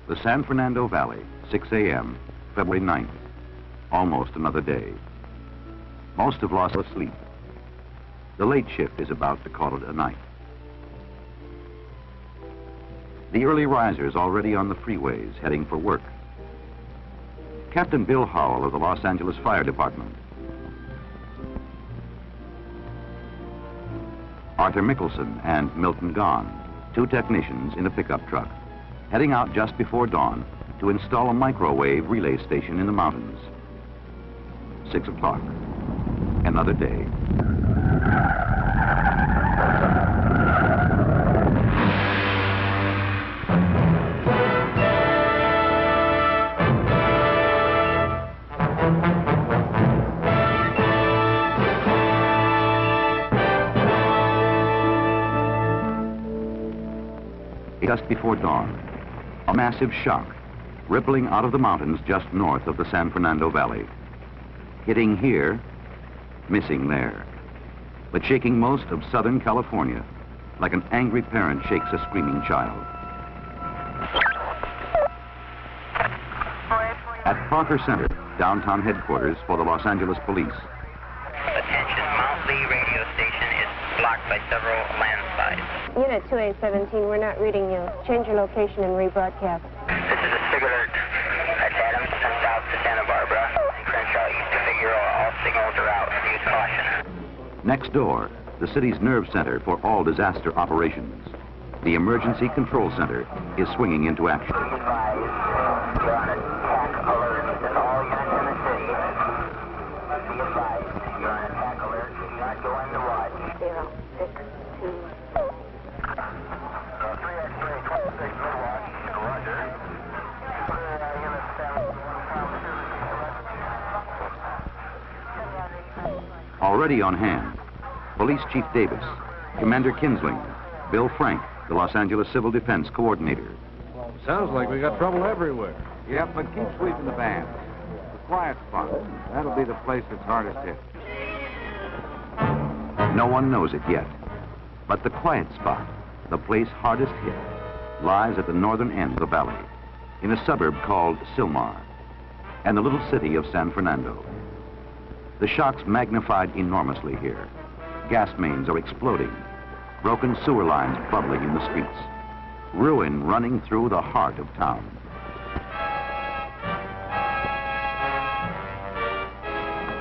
The San Fernando Valley, 6 a.m., February 9th. Almost another day. Most have lost asleep. The late shift is about to call it a night. The early risers already on the freeways heading for work. Captain Bill Howell of the Los Angeles Fire Department. Arthur Mickelson and Milton Gahn, two technicians in a pickup truck, heading out just before dawn to install a microwave relay station in the mountains. 6 o'clock. Another day. Just before dawn, a massive shock rippling out of the mountains just north of the San Fernando Valley. Hitting here, missing there, but shaking most of Southern California like an angry parent shakes a screaming child. At Parker Center, downtown headquarters for the Los Angeles Police. Attention, Mount Lee radio station is blocked by several landslides. Unit 2A17, we're not reading you. Change your location and rebroadcast. This is a SIG alert at Adams and south to Santa Barbara and Crenshaw east to Figueroa. All signals are out. Use caution. Next door, the city's nerve center for all disaster operations. The Emergency Control Center is swinging into action. Be advised, you're on attack alert. This is all units in the city. Be advised, you're on attack alert. Do not go into watch. 062. 3X-ray 26 mid-watch. Roger. Already on hand, Police Chief Davis, Commander Kinsling, Bill Frank, the Los Angeles Civil Defense Coordinator. Sounds like we got trouble everywhere. Yep, but keep sweeping the band. The quiet spot, that'll be the place that's hardest hit. No one knows it yet, but the quiet spot, the place hardest hit, lies at the northern end of the valley, in a suburb called Sylmar, and the little city of San Fernando. The shock's magnified enormously here. Gas mains are exploding, broken sewer lines bubbling in the streets, ruin running through the heart of town.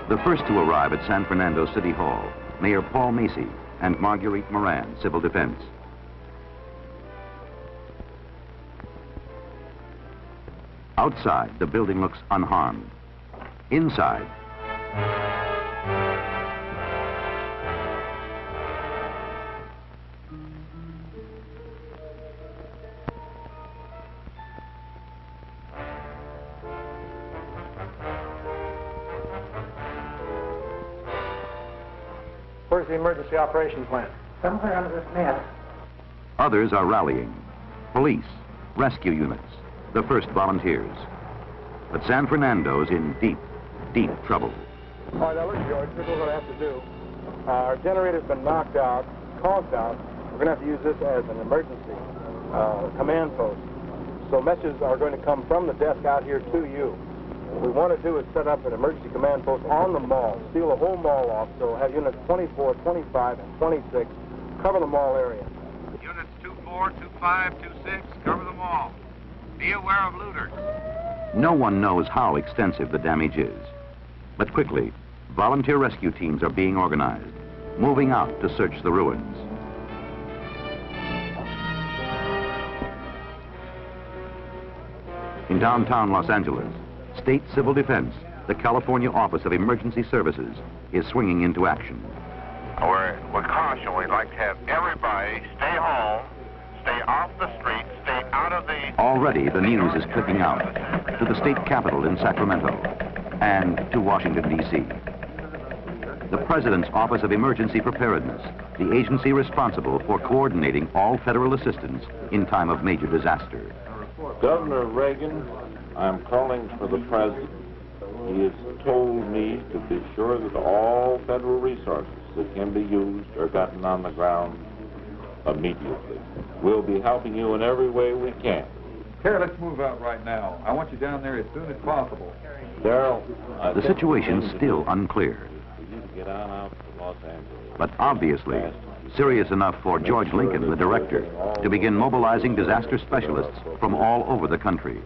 The first to arrive at San Fernando City Hall, Mayor Paul Macy and Marguerite Moran, Civil Defense. Outside, the building looks unharmed. Inside, Where's the emergency operation plan? Somewhere under this mess. others are rallying. Police, rescue units, the first volunteers. But San Fernando's in deep, deep trouble. All right, now look, George, this is what I have to do. Our generator's been knocked out, conked out. We're going to have to use this as an emergency command post. So messages are going to come from the desk out here to you. What we want to do is set up an emergency command post on the mall, seal the whole mall off, so we'll have units 24, 25, and 26 cover the mall area. Units 24, 25, 26, cover the mall. Be aware of looters. No one knows how extensive the damage is. But quickly, volunteer rescue teams are being organized, moving out to search the ruins. In downtown Los Angeles, State Civil Defense, the California Office of Emergency Services, is swinging into action. With caution, we'd like to have everybody stay home, stay off the street, stay out of the... Already, the news is clicking out to the state capitol in Sacramento and to Washington, D.C. The President's Office of Emergency Preparedness, the agency responsible for coordinating all federal assistance in time of major disaster. Governor Reagan, I'm calling for the President. He has told me to be sure that all federal resources that can be used are gotten on the ground immediately. We'll be helping you in every way we can. Here, let's move out right now. I want you down there as soon as possible. Darrell, The situation's still unclear, for you to get on out to Los Angeles. but obviously serious enough for George Lincoln, the director, to begin mobilizing disaster specialists from all over the country.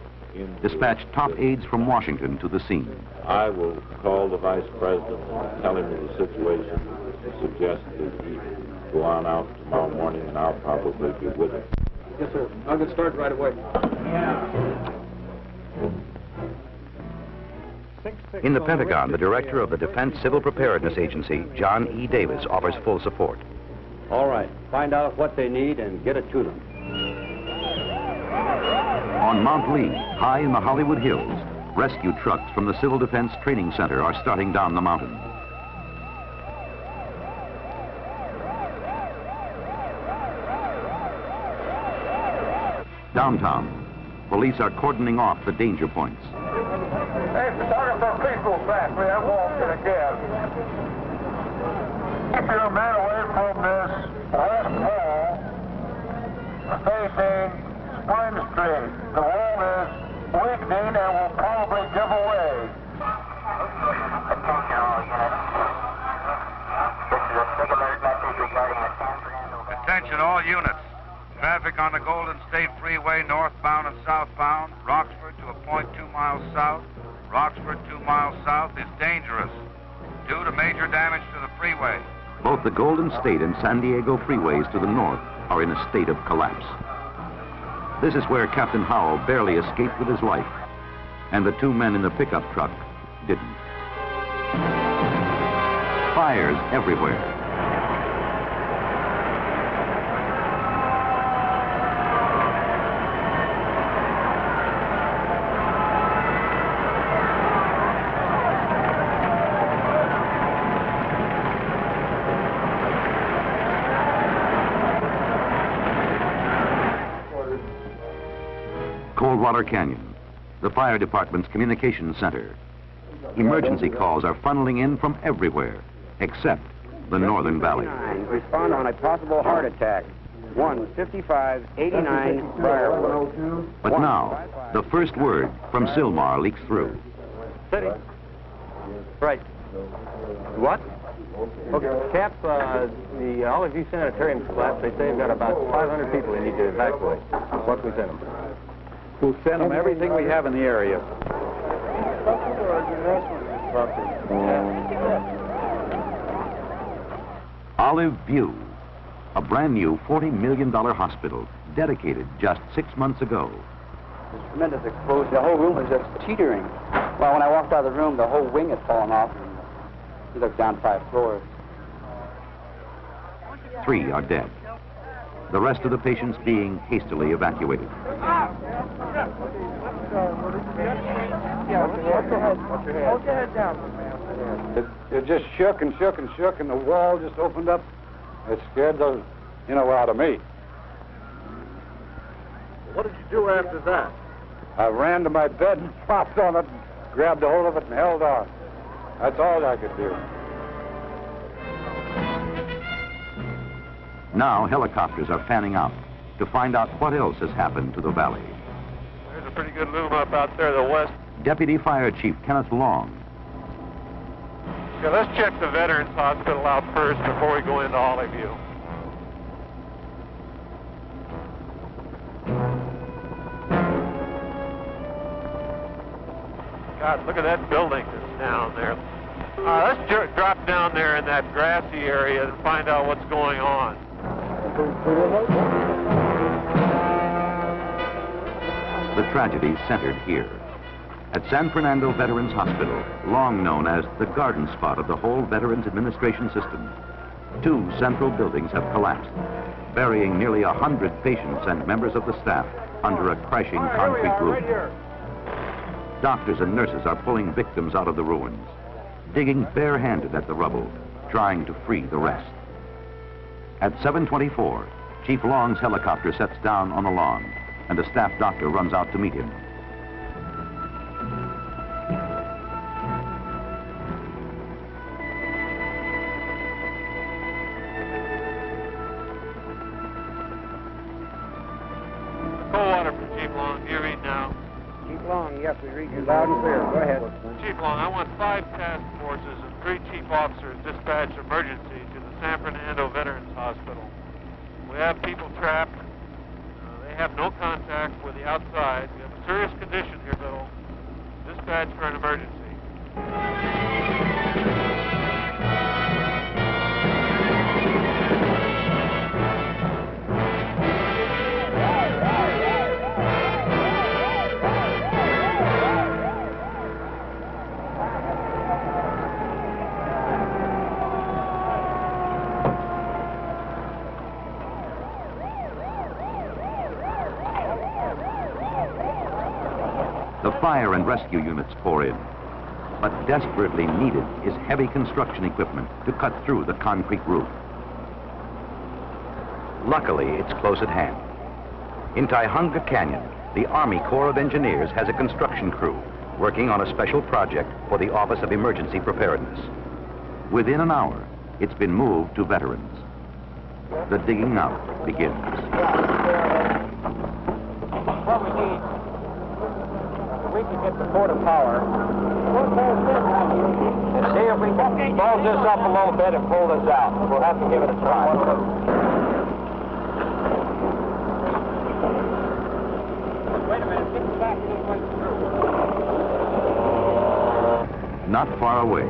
Dispatch top aides from Washington to the scene. I will call the Vice President and tell him of the situation, suggest that he go on out tomorrow morning, and I'll probably be with him. Yes, sir. I'll get started right away. In the Pentagon, the director of the Defense Civil Preparedness Agency, John E. Davis, offers full support. All right. Find out what they need and get it to them. On Mount Lee, high in the Hollywood Hills, rescue trucks from the Civil Defense Training Center are starting down the mountain. Downtown, police are cordoning off the danger points. Hey, photographer, please go fast. We have walked again. Keep your men away from this west wall facing Spring Street. The wall is weakening and will probably give away. Attention all units. This is a big alert message regarding the San Fernando Valley. Attention all units. Traffic on the Golden State Freeway northbound and southbound, Roxford to a point 2 miles south, Roxford 2 miles south is dangerous due to major damage to the freeway. Both the Golden State and San Diego freeways to the north are in a state of collapse. This is where Captain Howell barely escaped with his life, and the two men in the pickup truck didn't. Fires everywhere. Coldwater Canyon, the fire department's communications center. Emergency calls are funneling in from everywhere, except the Northern Valley. Respond on a possible heart attack. 15589 Briarwood. But now, the first word from Sylmar leaks through. City. Right. What? Okay, Cap, the Olive View Sanitarium's collapsed. They say they've got about 500 people they need to evacuate. What we send them? We'll send them everything we have in the area. Olive View, a brand new $40 million hospital dedicated just 6 months ago. Tremendous explosion. The whole room was just teetering. Well, when I walked out of the room, the whole wing had fallen off. And we looked down 5 floors. 3 are dead. The rest of the patients being hastily evacuated. It just shook and shook and shook, and the wall just opened up. It scared the, out of me. What did you do after that? I ran to my bed and popped on it, and grabbed a hold of it, and held on. That's all I could do. Now helicopters are fanning out to find out what else has happened to the valley. There's a pretty good loom up out there to the west. Deputy Fire Chief Kenneth Long. Yeah, let's check the Veterans Hospital out first before we go into Olive View. God, look at that building that's down there. Let's drop down there in that grassy area and find out what's going on. The tragedy centered here. At San Fernando Veterans Hospital, long known as the garden spot of the whole Veterans Administration system, 2 central buildings have collapsed, burying nearly 100 patients and members of the staff under a crashing concrete roof. Doctors and nurses are pulling victims out of the ruins, digging barehanded at the rubble, trying to free the rest. At 7:24, Chief Long's helicopter sets down on the lawn, and a staff doctor runs out to meet him. Coldwater from Chief Long. You read now. Chief Long, yes, we read you loud and clear. Go ahead. Chief Long, I want 5 task forces and 3 chief officers dispatched emergency to the San Fernando Veterans Hospital. We have people trapped. They have no contact with the outside. We have a serious condition here, Biddle. Dispatch for an emergency. The fire and rescue units pour in. But desperately needed is heavy construction equipment to cut through the concrete roof. Luckily, it's close at hand. In Tiohanga Canyon, the Army Corps of Engineers has a construction crew working on a special project for the Office of Emergency Preparedness. Within an hour, it's been moved to veterans. The digging out begins. What we need, we can get the port of power. And see if we can bulge this up a little bit and pull this out. We'll have to give it a try. Wait a minute, get back this way through. Not far away,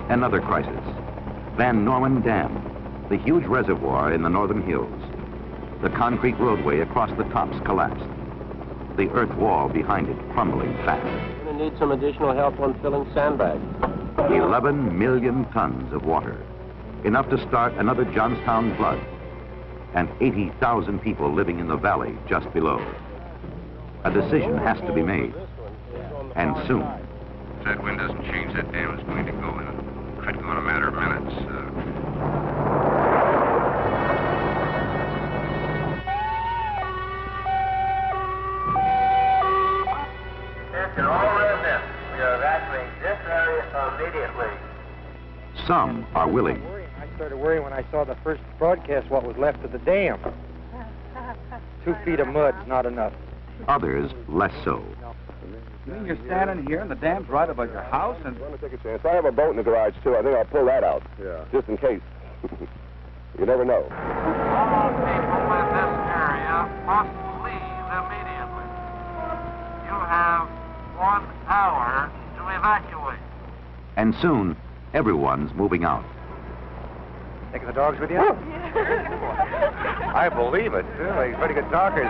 another crisis. Van Norman Dam, the huge reservoir in the northern hills. The concrete roadway across the tops collapsed. The earth wall behind it crumbling fast. We're going to need some additional help on filling sandbags. 11 million tons of water. Enough to start another Johnstown flood. And 80,000 people living in the valley just below. A decision has to be made. And soon. If that wind doesn't change, that dam is going to go in. It could go in a matter of minutes. Some are willing. I started worrying when I saw the first broadcast what was left of the dam. 2 feet of mud's not enough. Others less so. You mean you're standing here and the dam's right above your house and... I'm going to take a chance. I have a boat in the garage, too. I think I'll pull that out. Yeah. Just in case. You never know. All people in this area must leave immediately. You have 1 hour to evacuate. And soon, everyone's moving out. Taking the dogs with you? I believe it, too. He's pretty good talkers.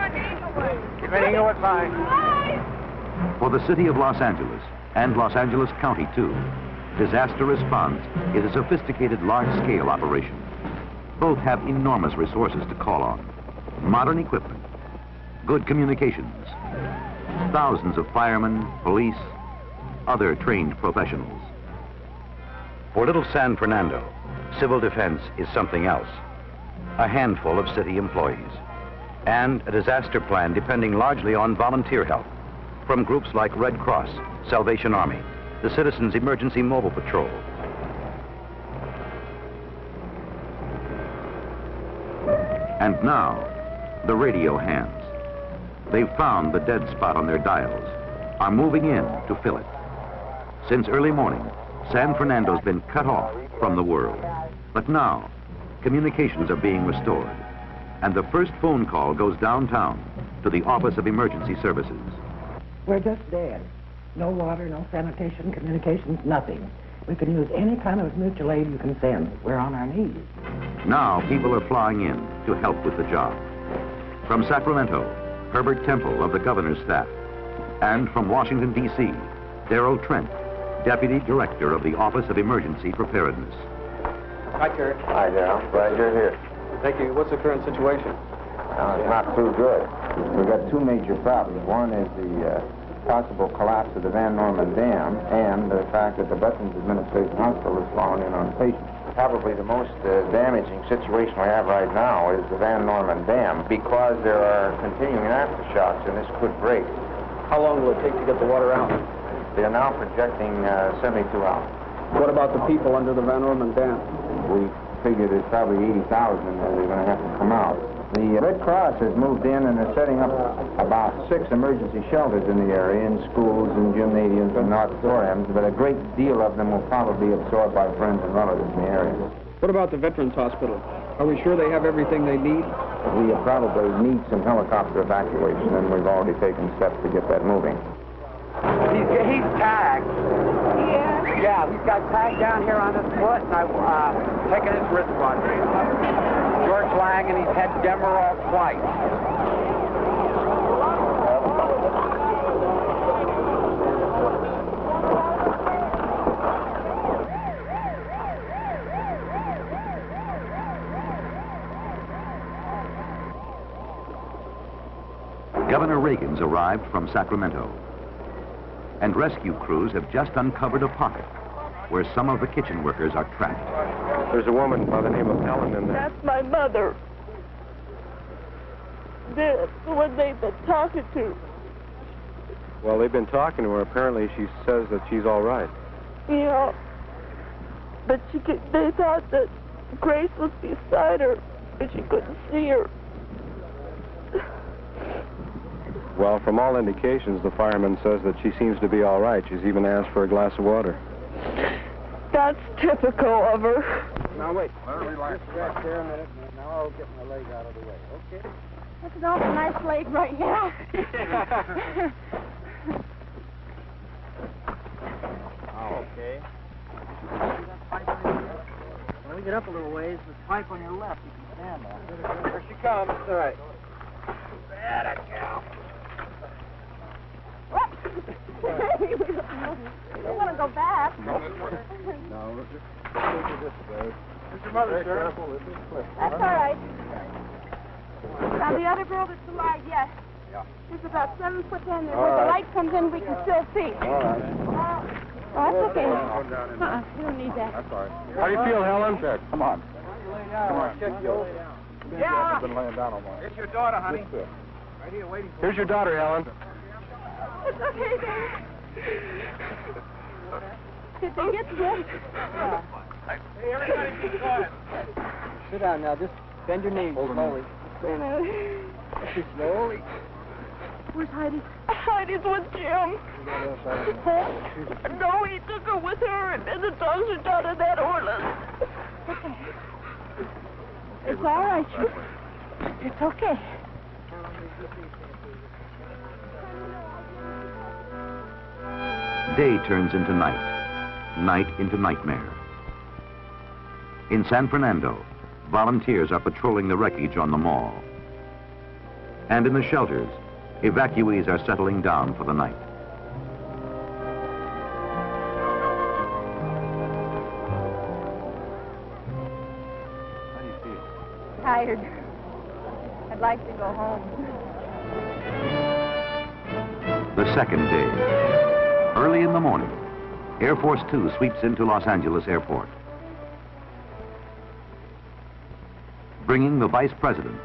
Keep anything going fine. For the city of Los Angeles, and Los Angeles County, too, disaster response is a sophisticated, large-scale operation. Both have enormous resources to call on. Modern equipment, good communications, thousands of firemen, police, other trained professionals. For Little San Fernando, civil defense is something else. A handful of city employees, and a disaster plan depending largely on volunteer help from groups like Red Cross, Salvation Army, the Citizens Emergency Mobile Patrol. And now, the radio hands. They've found the dead spot on their dials, are moving in to fill it. Since early morning, San Fernando's been cut off from the world. But now, communications are being restored, and the first phone call goes downtown to the Office of Emergency Services. We're just dead. No water, no sanitation, communications, nothing. We can use any kind of mutual aid you can send. We're on our knees. Now people are flying in to help with the job. From Sacramento, Herbert Temple of the governor's staff. And from Washington, D.C., Darrell Trent, Deputy Director of the Office of Emergency Preparedness. Hi, Kurt. Hi, Darrell. Glad you're here. Thank you. What's the current situation? It's not too good. We've got 2 major problems. One is the possible collapse of the Van Norman Dam and the fact that the Veterans Administration Hospital is falling in on patients. Probably the most damaging situation we have right now is the Van Norman Dam because there are continuing aftershocks and this could break. How long will it take to get the water out? They are now projecting 72 hours. What about the people under the Van Norman Dam? We figure there's probably 80,000 that are going to have to come out. The Red Cross has moved in and is setting up about 6 emergency shelters in the area, in schools and gymnasiums and auditoriums, but a great deal of them will probably be absorbed by friends and relatives in the area. What about the Veterans Hospital? Are we sure they have everything they need? We probably need some helicopter evacuation, and we've already taken steps to get that moving. He's tagged. Yeah, he's got tagged down here on his foot, and I've taken his wristwatch. George Lang, and he's had Demerol twice. Governor Reagan's arrived from Sacramento, and rescue crews have just uncovered a pocket where some of the kitchen workers are trapped. There's a woman by the name of Ellen in there. That's my mother. That's the one they've been talking to. Well, they've been talking to her. Apparently, she says that she's all right. Yeah. But they thought that Grace was beside her, but she couldn't see her. Well, from all indications, the fireman says that she seems to be all right. She's even asked for a glass of water. That's typical of her. Now, wait. Let her relax. Back there a minute. Now I'll get my leg out of the way. Okay? This is awful nice leg right now. Okay. When we get up a little ways, the pipe on your left, you can stand on. Here she comes. All right. That a cow. You want to go back? No, just take it this way. Here's your mother, sir. That's all right. Now, the other girl that's alive, yes. Yeah. She's about 7'10". Where the right. light comes in, we can still see. All right. Oh, that's okay. You don't need that. That's all right. How do you feel, Helen? Come on. Come on. Check you. Yeah. You've been laying down a while. It's your daughter, honey. This way. Right here waiting for Here's your daughter, Helen. It's okay, Dad. Did they get this? Hey, everybody be quiet. Sit down now. Just bend your knees slowly. Slowly. Where's Heidi? Heidi's with Jim. No, he took her with her, and the dogs are down in that Orland. Okay. It's all right. It's okay. Day turns into night, night into nightmare. In San Fernando, volunteers are patrolling the wreckage on the mall. And in the shelters, evacuees are settling down for the night. How do you feel? Tired. I'd like to go home. The second day. Early in the morning, Air Force Two sweeps into Los Angeles Airport, bringing the Vice President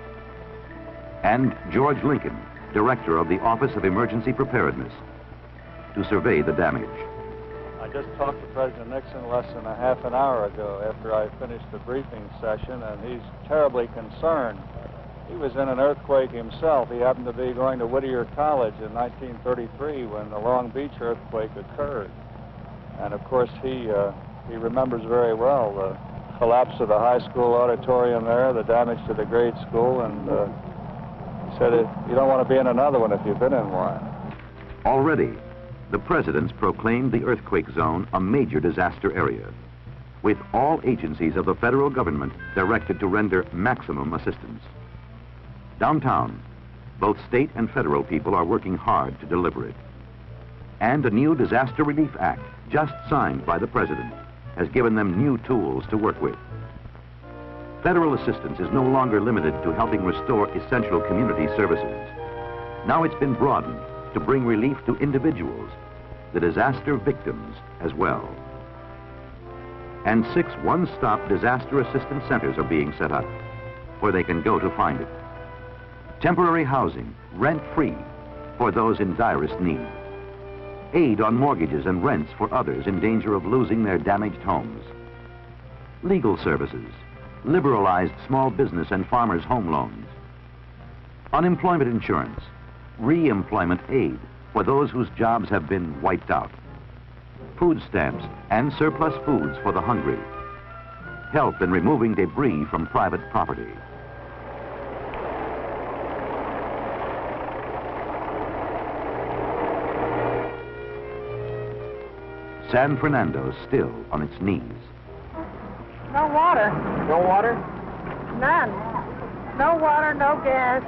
and George Lincoln, Director of the Office of Emergency Preparedness, to survey the damage. I just talked to President Nixon less than a half an hour ago after I finished the briefing session, and he's terribly concerned. He was in an earthquake himself. He happened to be going to Whittier College in 1933 when the Long Beach earthquake occurred. And of course, he remembers very well the collapse of the high school auditorium there, the damage to the grade school, and he said, you don't want to be in another one if you've been in one. Already, the president's proclaimed the earthquake zone a major disaster area, with all agencies of the federal government directed to render maximum assistance. Downtown, both state and federal people are working hard to deliver it. And a new Disaster Relief Act, just signed by the president, has given them new tools to work with. Federal assistance is no longer limited to helping restore essential community services. Now it's been broadened to bring relief to individuals, the disaster victims as well. And 6 one-stop disaster assistance centers are being set up, where they can go to find it. Temporary housing, rent-free, for those in direst need. Aid on mortgages and rents for others in danger of losing their damaged homes. Legal services, liberalized small business and farmers' home loans, unemployment insurance, re-employment aid for those whose jobs have been wiped out, food stamps and surplus foods for the hungry, help in removing debris from private property. San Fernando still on its knees. No water. No water? None. No water, no gas.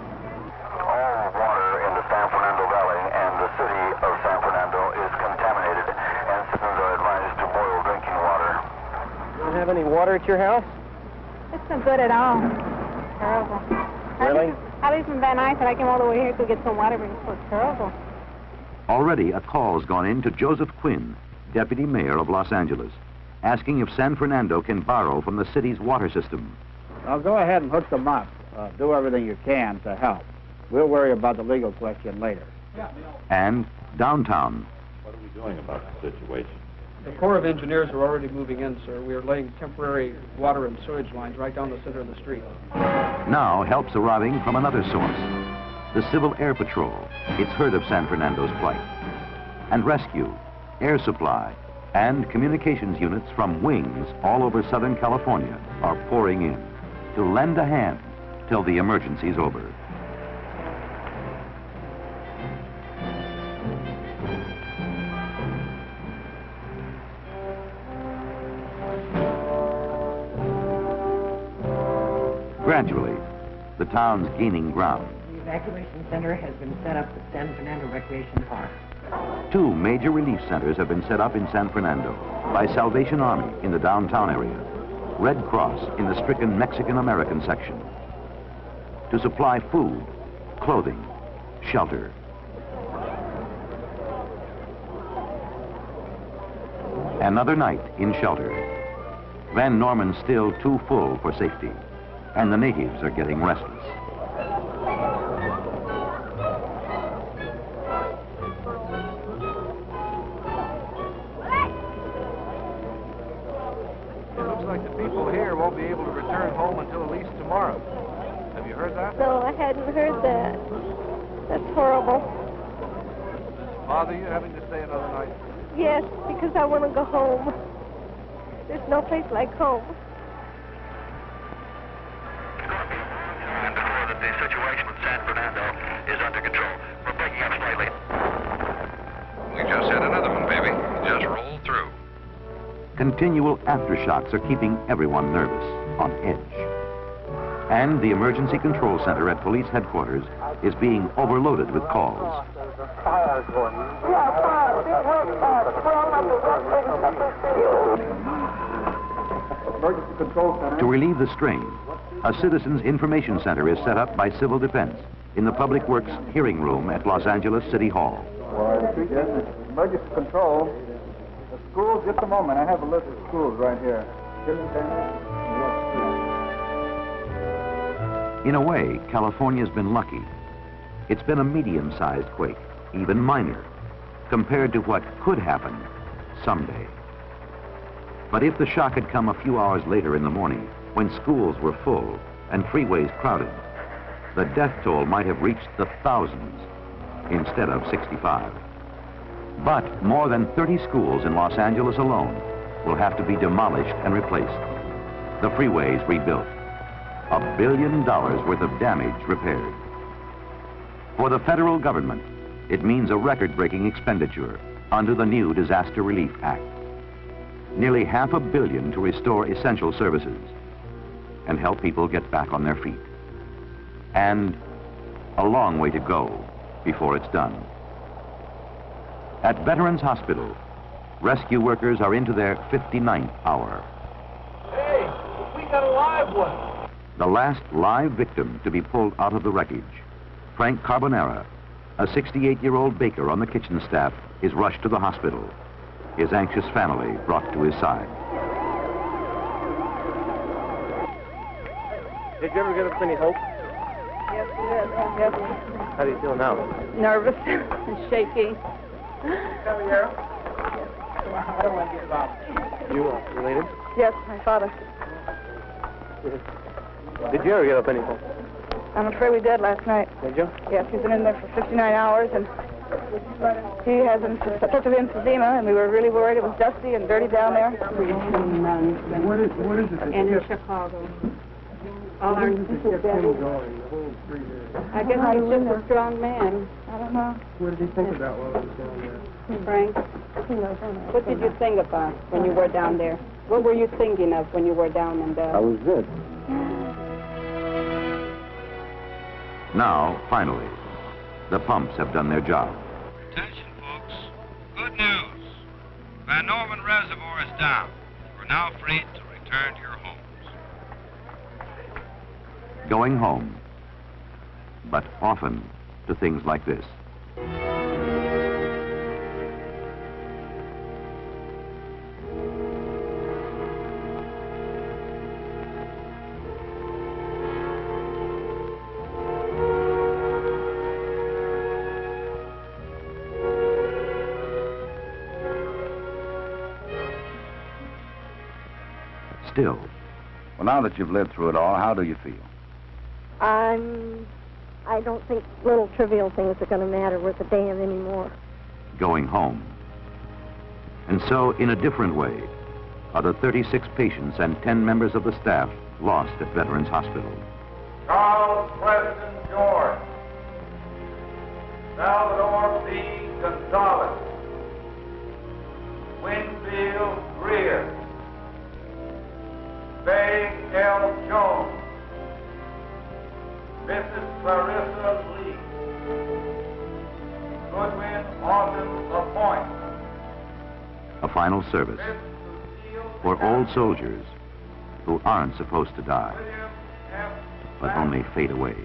All water in the San Fernando Valley and the city of San Fernando is contaminated, and citizens are advised to boil drinking water. You don't have any water at your house? It's not good at all. Terrible. Really? I live in Van Nuys, and I came all the way here to get some water, but it's so terrible. Already a call's gone in to Joseph Quinn, Deputy Mayor of Los Angeles, asking if San Fernando can borrow from the city's water system. Well, go ahead and hook them up. Do everything you can to help. We'll worry about the legal question later. And downtown. What are we doing about the situation? The Corps of Engineers are already moving in, sir. We are laying temporary water and sewage lines right down the center of the street. Now help's arriving from another source. The Civil Air Patrol. It's heard of San Fernando's plight. And rescue, air supply, and communications units from wings all over Southern California are pouring in to lend a hand till the emergency's over. Gradually, the town's gaining ground. The evacuation center has been set up at San Fernando Recreation Park. 2 major relief centers have been set up in San Fernando by Salvation Army in the downtown area, Red Cross in the stricken Mexican-American section, to supply food, clothing, shelter. Another night in shelter. Van Norman's still too full for safety, and the natives are getting restless. It looks like the people here won't be able to return home until at least tomorrow. Have you heard that? No, I hadn't heard that. That's horrible. Does it bother you having to stay another night? Yes, because I want to go home. There's no place like home. And before that the situation in San Fernando is under control. We're breaking up slightly. We just had another one, baby. Just rolled through. Continual aftershocks are keeping everyone nervous, on edge. And the emergency control center at police headquarters is being overloaded with calls. Emergency control center. To relieve the strain, a citizens information center is set up by Civil Defense in the Public Works hearing room at Los Angeles City Hall. Emergency control. The schools, just a moment. I have a list of schools right here. In a way, California's been lucky. It's been a medium-sized quake, even minor, compared to what could happen someday. But if the shock had come a few hours later in the morning, when schools were full and freeways crowded, the death toll might have reached the thousands instead of 65. But more than 30 schools in Los Angeles alone will have to be demolished and replaced. The freeways rebuilt. $1 billion worth of damage repaired. For the federal government, it means a record-breaking expenditure under the new Disaster Relief Act. Nearly $500 million to restore essential services and help people get back on their feet. And a long way to go before it's done. At Veterans Hospital, rescue workers are into their 59th hour. Hey, we got a live one. The last live victim to be pulled out of the wreckage, Frank Carbonera, a 68-year-old baker on the kitchen staff, is rushed to the hospital. His anxious family brought to his side. Did you ever get up any hope? Yes, yes. How do you feel now? Nervous and shaky. Come here. I don't want to get involved. You are related? Yes, my father. Did you ever get up any hope? I'm afraid we did last night. Did you? Yes, he's been in there for 59 hours, and he has such of emphysema, and we were really worried. It was dusty and dirty down there. What is it? And in Chicago. All our... The whole 3 days. I guess he's just a strong man. I don't know. What did he think about while he was down there? Frank, what did you think about when you were down there? What were you thinking of when you were down in the... I was good. Now, finally, the pumps have done their job. Attention, folks. Good news. Van Norman Reservoir is down. We're now free to return to your homes. Going home, but often to things like this. Still. Well, now that you've lived through it all, how do you feel? I don't think little trivial things are going to matter with the dam anymore. Going home. And so, in a different way, are the 36 patients and 10 members of the staff lost at Veterans Hospital. Charles Preston George, Salvador B. Gonzalez, Winfield Greer, Faye L. Jones, Mrs. Clarissa Lee, Goodwin Austin LaPointe. A final service for old soldiers who aren't supposed to die, but only fade away.